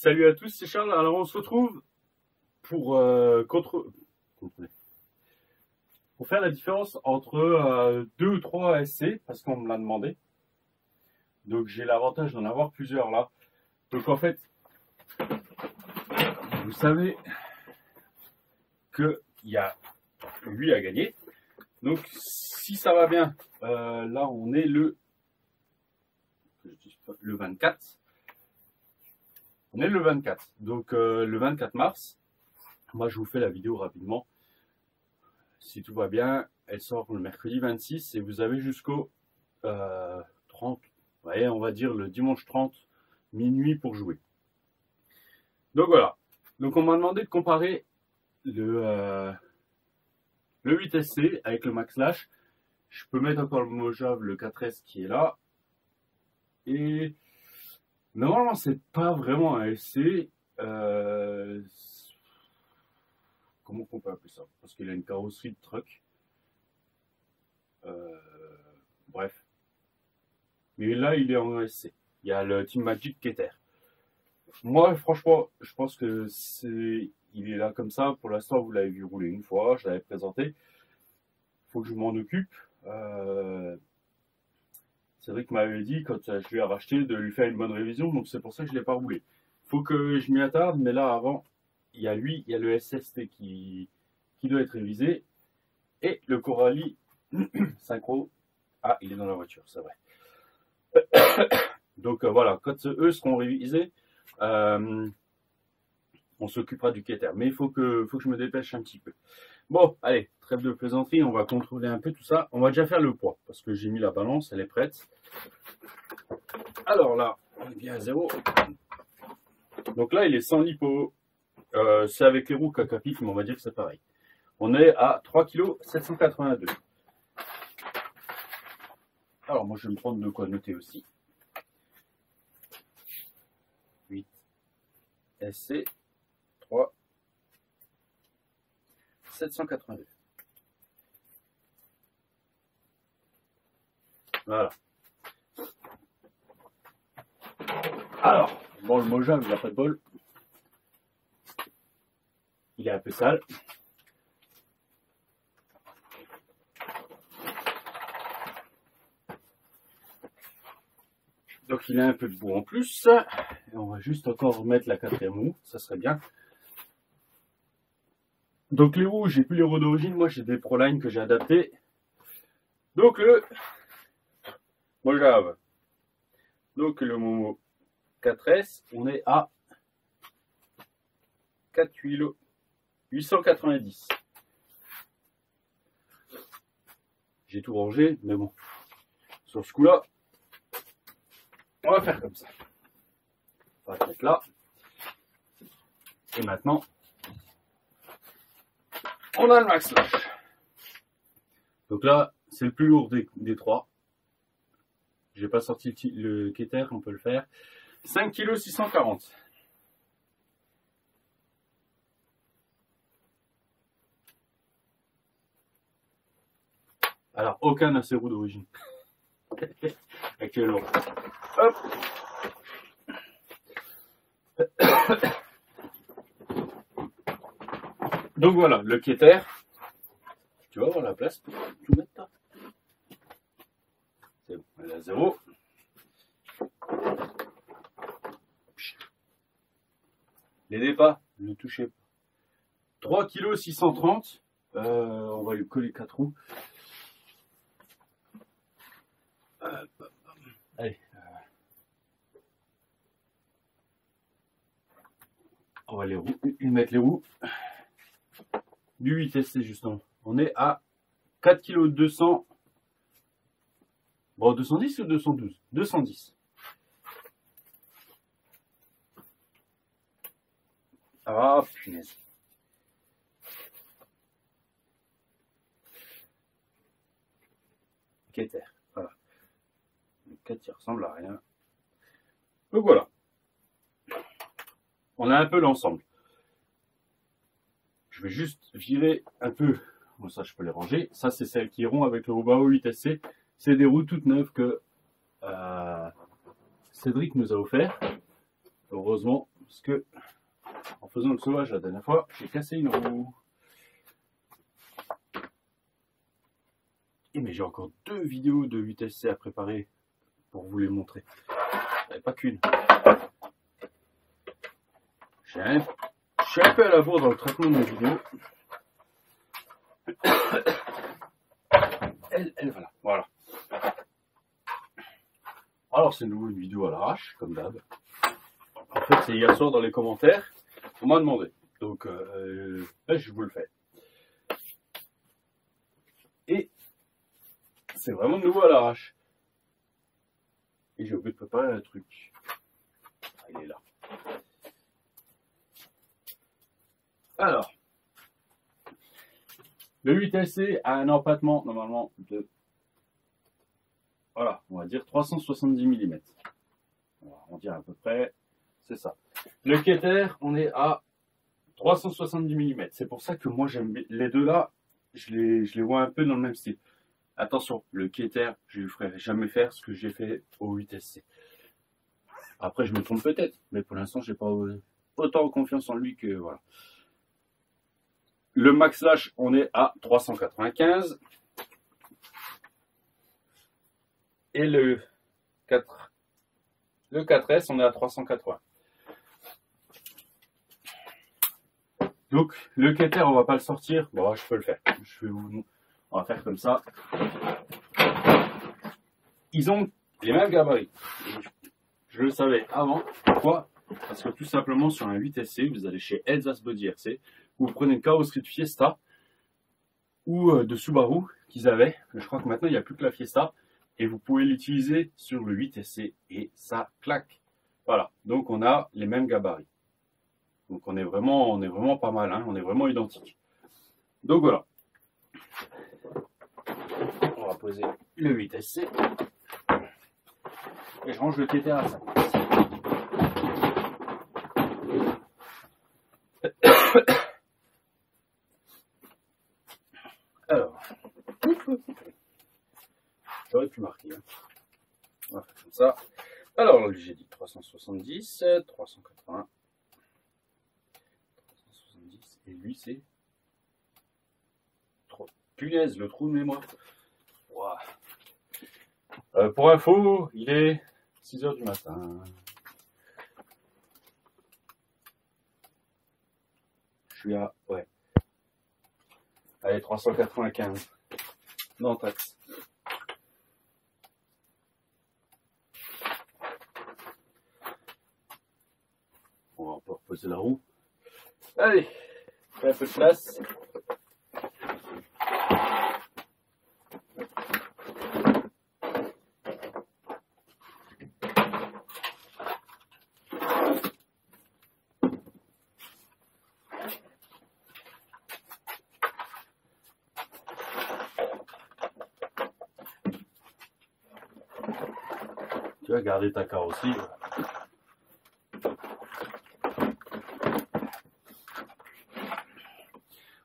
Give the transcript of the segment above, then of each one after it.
Salut à tous, c'est Charles. Alors on se retrouve pour, pour faire la différence entre 2 ou 3 SC, parce qu'on me l'a demandé. Donc j'ai l'avantage d'en avoir plusieurs là. Donc en fait, vous savez qu'il y a 8 à gagner. Donc si ça va bien, là on est le 24. On est le 24. Donc le 24 mars, moi je vous fais la vidéo rapidement. Si tout va bien, elle sort le mercredi 26 et vous avez jusqu'au 30, ouais, on va dire le dimanche 30 minuit pour jouer. Donc voilà. Donc on m'a demandé de comparer le 8SC avec le Max Lash. Je peux mettre encore le Mojave, le 4S qui est là. Et normalement c'est pas vraiment un SC. Comment on peut appeler ça? Parce qu'il a une carrosserie de truck. Bref. Mais là, il est en SC. Il y a le Team Magic Keter. Moi, franchement, je pense que il est là comme ça. Pour l'instant, vous l'avez vu rouler une fois. Je l'avais présenté. Il faut que je m'en occupe. Cédric m'avait dit, quand je lui ai racheté, de lui faire une bonne révision. Donc, c'est pour ça que je ne l'ai pas roulé. Il faut que je m'y attarde. Mais là, avant, il y a lui, il y a le SST qui doit être révisé. Et le Coralie synchro. Ah, il est dans la voiture, c'est vrai. Donc voilà, quand eux seront révisés, on s'occupera du Keter. Mais il faut que je me dépêche un petit peu. Bon, allez, trêve de plaisanterie, on va contrôler un peu tout ça. On va déjà faire le poids, parce que j'ai mis la balance, elle est prête. Alors là, on est bien à 0. Donc là, il est sans lipo. C'est avec les roues Kakapif, mais on va dire que c'est pareil. On est à 3,782 kg. Alors moi je vais me prendre de quoi noter aussi. 8 SC 3 782. Voilà. Alors, bon, le Mojave, il n'a pas de bol. Il est un peu sale. Donc il a un peu de boue en plus. Et on va juste encore remettre la 4e roue, ça serait bien. Donc les roues, j'ai plus les roues d'origine, moi j'ai des Proline que j'ai adaptées. Donc le Mojave. Donc le Momo 4S, on est à 4,890 kg. J'ai tout rangé, mais bon, sur ce coup-là, on va faire comme ça. On va mettre là. Et maintenant, on a le Max Lash. Donc là, c'est le plus lourd des trois. J'ai pas sorti le Keter, on peut le faire. 5,640 kg. Alors, aucun n'a ses roues d'origine. Actuellement. Hop. Donc voilà, le Keter. Tu vas avoir la place pour tout mettre là. C'est bon, elle est à 0. L'aidez pas, ne touchez pas. 3,630 kg. On va lui coller 4 roues. Allez. On va lui mettre les roues du 8SC justement. On est à 4,2 kg. Bon, 210 ou 212? 210. Ah, punaise. Keter. Voilà. Le 4 qui ressemble à rien. Donc voilà. On a un peu l'ensemble. Je vais juste virer un peu. Bon, ça, je peux les ranger. Ça, c'est celles qui iront avec le Rubao 8SC. C'est des roues toutes neuves que Cédric nous a offert. Heureusement, parce que en faisant le sauvage la dernière fois, j'ai cassé une roue. Et mais j'ai encore 2 vidéos de 8SC à préparer pour vous les montrer. Pas qu'une. Je suis un peu à la bourre dans le traitement de mes vidéos. Elle voilà. Alors c'est nouveau une vidéo à l'arrache, comme d'hab. En fait c'est hier soir dans les commentaires, on m'a demandé. Donc là, je vous le fais. Et c'est vraiment nouveau à l'arrache. Et j'ai oublié de préparer un truc. Ah, il est là. Alors, le 8SC a un empattement normalement de, voilà, on va dire 370 mm. On dirait à peu près, c'est ça. Le Keter, on est à 370 mm. C'est pour ça que moi j'aime les deux là, je les vois un peu dans le même style. Attention, le Keter, je ne lui ferai jamais faire ce que j'ai fait au 8SC. Après, je me trompe peut-être, mais pour l'instant, j'ai pas autant confiance en lui que voilà. Le Max Slash, on est à 395. Et le 4S, on est à 380. Donc, le Keter, on va pas le sortir. Bon, je peux le faire. On va faire comme ça. Ils ont les mêmes gabarits. Je le savais avant. Pourquoi? Parce que tout simplement, sur un 8SC, vous allez chez Elsace Body RC, vous prenez une carrosserie de Fiesta ou de Subaru qu'ils avaient. Je crois que maintenant, il n'y a plus que la Fiesta. Et vous pouvez l'utiliser sur le 8SC et ça claque. Voilà. Donc, on a les mêmes gabarits. Donc, on est vraiment pas mal. Hein. On est vraiment identiques. Donc, voilà. On va poser le 8SC. Et je range le Keter à sa place. Alors, j'aurais pu marquer. Hein. On va faire comme ça. Alors, j'ai dit 370, 380, 370, et lui c'est... Punaise, le trou de mémoire. Wow. Pour info, il est 6 h du matin. Je suis à... ouais. Allez, 395. Non, taxe. On va encore poser la roue. Allez, fais un peu de place. Tu vas garder ta carrosserie.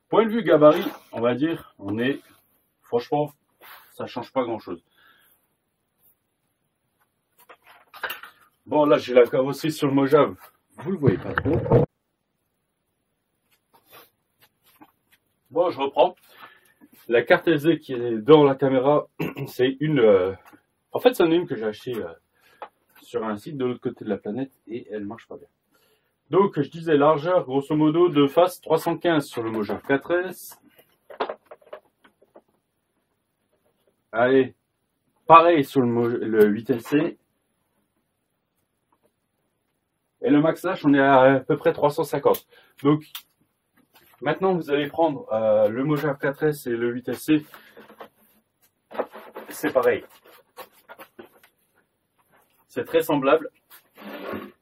Point de vue gabarit, on va dire, on est, franchement, ça change pas grand chose. Bon, là, j'ai la carrosserie sur le Mojave. Vous le voyez pas trop. Bon, je reprends. La carte SD qui est dans la caméra, c'est une... en fait, c'en est une que j'ai achetée sur un site de l'autre côté de la planète et elle marche pas bien. Donc, je disais largeur, grosso modo, de face 315 sur le Mojave 4S. Allez, pareil sur le 8SC. Et le Max Slash, on est à peu près 350. Donc, maintenant, vous allez prendre le Mojave 4S et le 8SC. C'est pareil. C'est très semblable.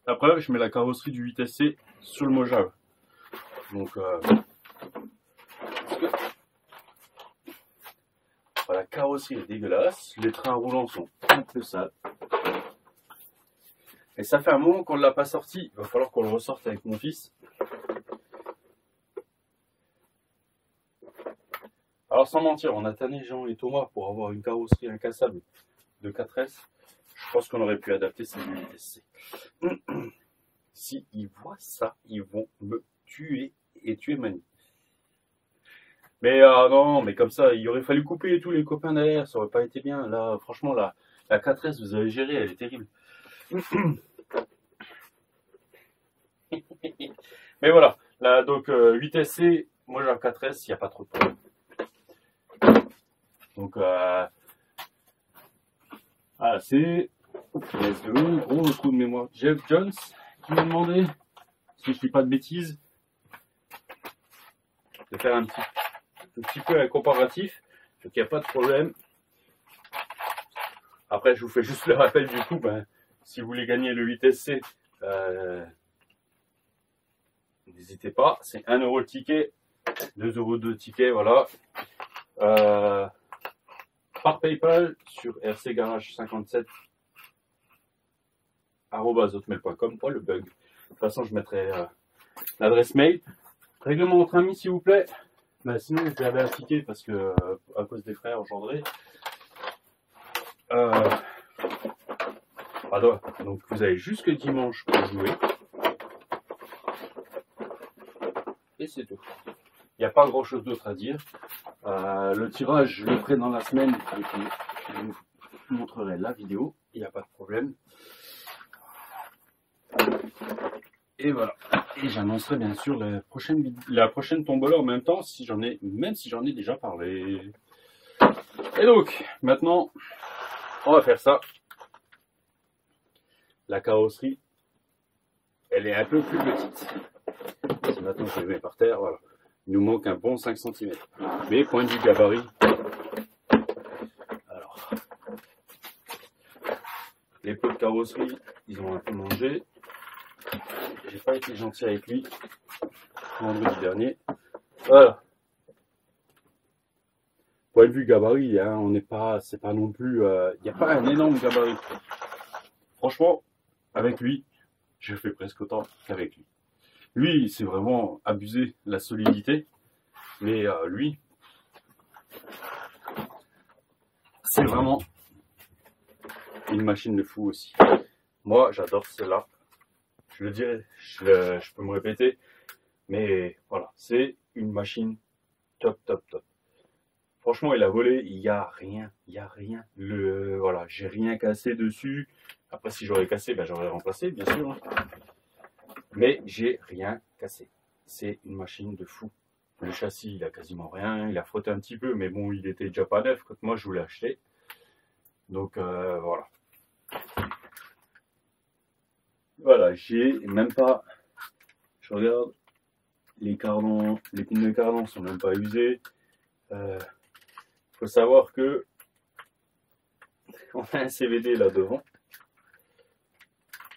La preuve, je mets la carrosserie du 8SC sur le Mojave. Donc, la carrosserie est dégueulasse. Les trains roulants sont un peu sales. Et ça fait un moment qu'on ne l'a pas sorti. Il va falloir qu'on le ressorte avec mon fils. Alors sans mentir, on a tanné Jean et Thomas pour avoir une carrosserie incassable de 4S. Je pense qu'on aurait pu adapter celle du 8SC. s'ils voient ça, ils vont me tuer et tuer Manu. Mais non, mais comme ça, il aurait fallu couper tous les copains derrière, ça aurait pas été bien. Là, franchement, la 4S, vous avez géré, elle est terrible. Mais voilà, là, donc 8SC, moi j'ai un 4S, il n'y a pas trop de problème. Donc, c'est le gros trou de mémoire. Jeff Jones qui m'a demandé, si je ne dis pas de bêtises, de faire un petit peu un comparatif, donc il n'y a pas de problème. Après, je vous fais juste le rappel du coup, si vous voulez gagner le 8SC, n'hésitez pas, c'est 1 € le ticket, 2 € de ticket, voilà. Par PayPal sur rcgarage57@hotmail.com. Oh le bug. De toute façon, je mettrai l'adresse mail. Règlement entre amis, s'il vous plaît. Sinon, vous perdez un ticket parce que à cause des frères engendrés. Donc, vous avez jusque dimanche pour jouer. Et c'est tout. Il n'y a pas grand chose d'autre à dire. Le tirage, je le ferai dans la semaine et puis je vous montrerai la vidéo. Il n'y a pas de problème. Et voilà. Et j'annoncerai bien sûr la prochaine tombola en même temps, même si j'en ai déjà parlé. Et donc, maintenant, on va faire ça. La carrosserie, elle est un peu plus petite. Si maintenant je le mets par terre, voilà. Il nous manque un bon 5 cm. Mais point de vue gabarit, alors, les pots de carrosserie, ils ont un peu mangé. J'ai pas été gentil avec lui vendredi dernier. Voilà. Point de vue gabarit, hein, c'est pas non plus, il n'y a pas un énorme gabarit. Franchement, avec lui, je fais presque autant qu'avec lui. Lui, c'est vraiment abusé la solidité, mais lui, c'est vraiment une machine de fou aussi. Moi, j'adore cela. Je le dirais, je peux me répéter, mais voilà, c'est une machine top. Franchement, il a volé, il y a rien. Voilà, j'ai rien cassé dessus. Après, si j'aurais cassé, j'aurais remplacé, bien sûr. Mais j'ai rien cassé. C'est une machine de fou. Le châssis, il a quasiment rien. Il a frotté un petit peu, mais bon, il était déjà pas neuf quand moi je voulais acheter. Donc voilà. Voilà, j'ai même pas. Je regarde. Les pneus de cardan sont même pas usés. Faut savoir que on a un CVD là devant.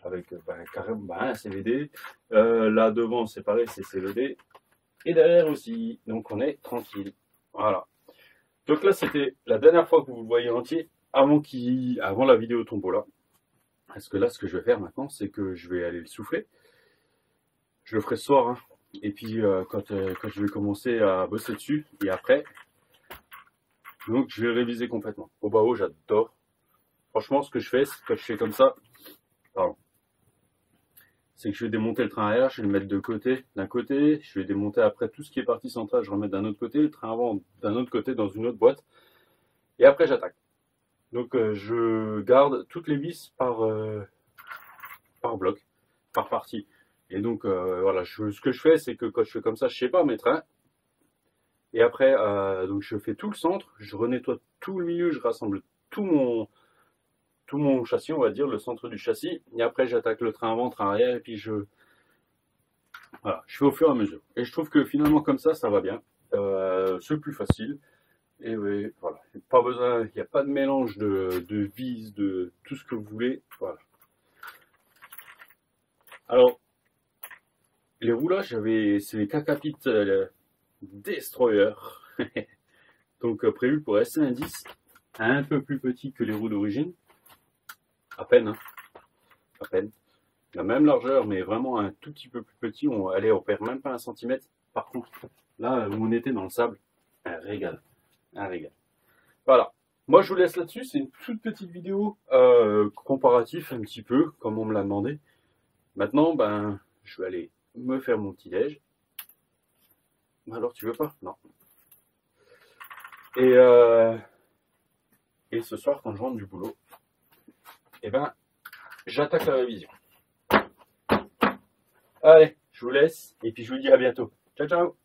Avec carrément un CVD. Là devant, c'est pareil, c'est CVD. Et derrière aussi. Donc on est tranquille. Voilà. Donc là, c'était la dernière fois que vous le voyez entier, avant la vidéo tombola. Parce que là, ce que je vais faire maintenant, c'est que je vais aller le souffler. Je le ferai ce soir. Hein. Et puis, quand je vais commencer à bosser dessus, et après, donc je vais le réviser complètement. Au bas haut, j'adore. Franchement, ce que je fais, quand je fais comme ça, c'est que je vais démonter le train arrière, je vais le mettre d'un côté, je vais démonter après tout ce qui est partie centrale, je vais remettre d'un autre côté, le train avant d'un autre côté dans une autre boîte, et après j'attaque. Donc je garde toutes les vis par bloc, par partie. Et donc voilà, ce que je fais, c'est que quand je fais comme ça, je sais pas mes trains. Et après, donc je fais tout le centre, je renettoie tout le milieu, je rassemble tout mon châssis, on va dire, le centre du châssis. Et après, j'attaque le train avant, train arrière, et puis voilà, je fais au fur et à mesure. Et je trouve que finalement, comme ça va bien. C'est plus facile. Et oui, voilà, pas besoin, il n'y a pas de mélange de vis, de tout ce que vous voulez. Voilà. Alors, les roulages, c'est les Kakapit Destroyer. Donc prévu pour SC10, un peu plus petit que les roues d'origine. À peine, hein. À peine. La même largeur, mais vraiment un tout petit peu plus petit. On perd même pas 1 cm. Par contre, là où on était dans le sable, un régal. Un régal. Voilà. Moi, je vous laisse là-dessus. C'est une toute petite vidéo comparative, un petit peu, comme on me l'a demandé. Maintenant, ben, je vais aller me faire mon petit déj. Alors, tu veux pas? Non. Et ce soir, quand je rentre du boulot, eh ben, j'attaque la révision. Allez, je vous laisse et puis je vous dis à bientôt. Ciao, ciao!